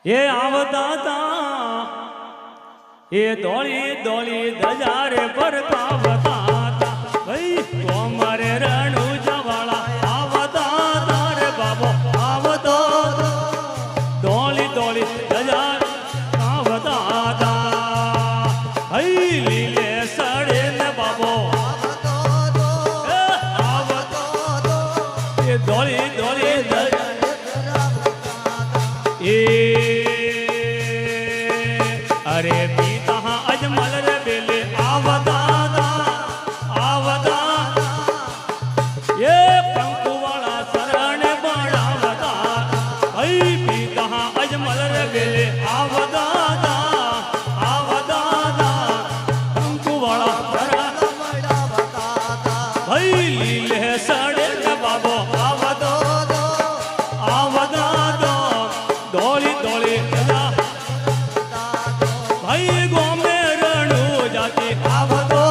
એ આવતા એ દોળી દોળી ધજારે પર કાવતા ભાઈ કોમરે રણુ જવાળા આવતા તારે બાબો આવતો દોળી દોળી ધજાર કાવતા ભાઈ લીલે સડે ને બાબો આવતો એ દોળી દોળી એ अरे पीता अजमल रे बेले आवदा ये पंखु वाला शरण बढ़ावता भाई पीता अजमल रे बेले आवदा पंखु वाला शरण बढ़ावता भाई लीले सड़े न बाबो आवदा दौड़ी दौड़ी भाई गोमे रणु जाती आवतो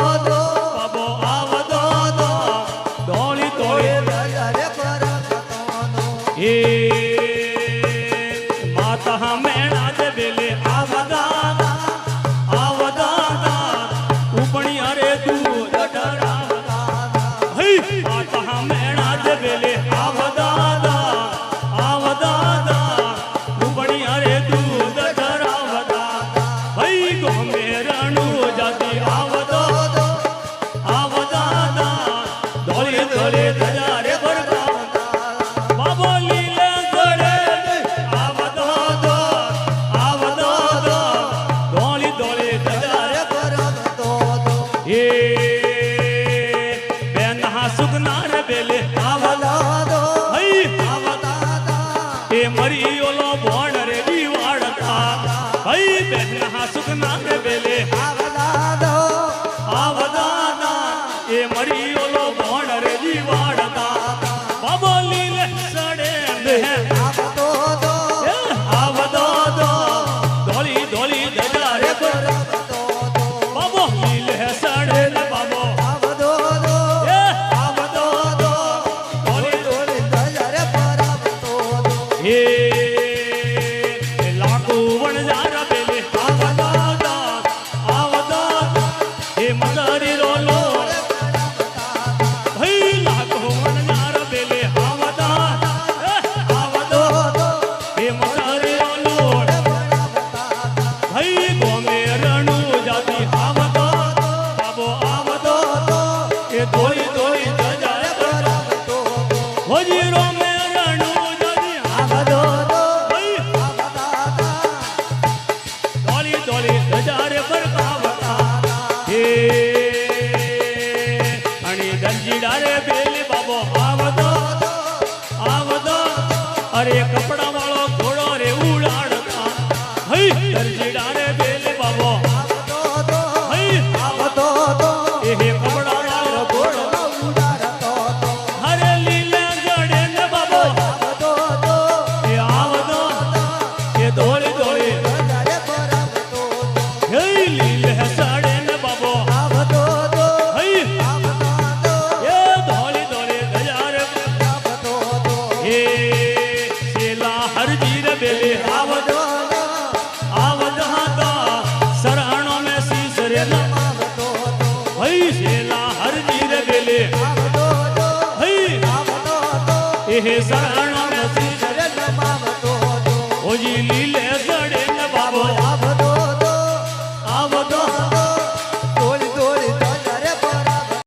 बाबो आवतो दौड़ी दौड़ी ये माता मेणा दे बेले आवदा उपणी अरे तू डरावता भाई माता मेणा दे बेले आवदा उपणी अरे तू मरी ओलो भोण रे दीवाड़ता भाई बहना सुखना रे बेले आवदा ए मरी ओलो भोण रे दीवाड़ता बाबो लीले सड़े दे आवदा धोली धोली दजारे बाबो लीले सड़े ने बाबो लाखों वन जारा बेले आवदा हे मदारी रोलो भाई लाखों वन जारा बेले आवदा हे मदारी रोलो भाई गोमे रणु जाती आवदा बाबो आवदा ये धोली धोली दजारे होजीरो में रणु जाती आवदा दौड़ी धजारे पर कावता हे अणी दंजीडारे बेली बाबो आवदा अरे कपड़ा वालो घोड़ो रे उड़ाड़ता हई दंजीडारे बेली बाबो आवदा ए कपड़ा वालो घोड़ो हरे लीले जड़े ने बाबो ए आवदा ये दौड़ी दौड़ी लीले साड़े ने बाबो ये धोली धोली दजारे हे सेला हर जीर बेले आवदा सराणों में शीश रे भाई सेला हर जीर बेले ये सराणों में शीश रे ओ जी